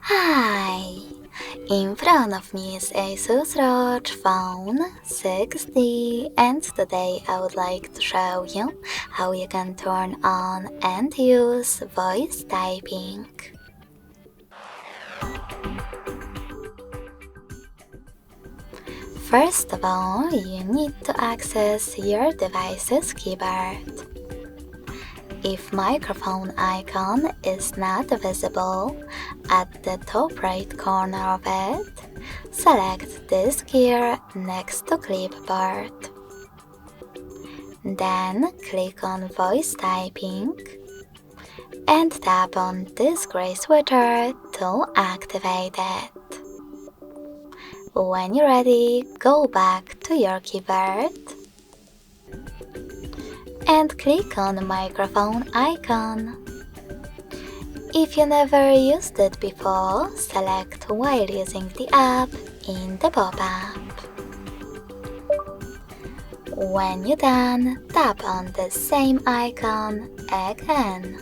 Hi! In front of me is Asus ROG Phone 6D, and today I would like to show you how you can turn on and use voice typing. First of all, you need to access your device's keyboard. If microphone icon is not visible at the top right corner of it, select this gear next to clipboard. Then click on voice typing and tap on this gray switcher to activate it. When you're ready, go back to your keyboard and click on the microphone icon. If you never used it before, select while using the app in the pop-up. When you're done, tap on the same icon again.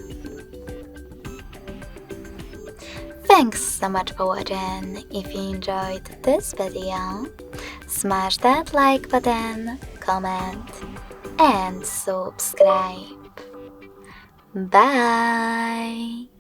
Thanks so much for watching. If you enjoyed this video, smash that like button, comment, and subscribe. Bye!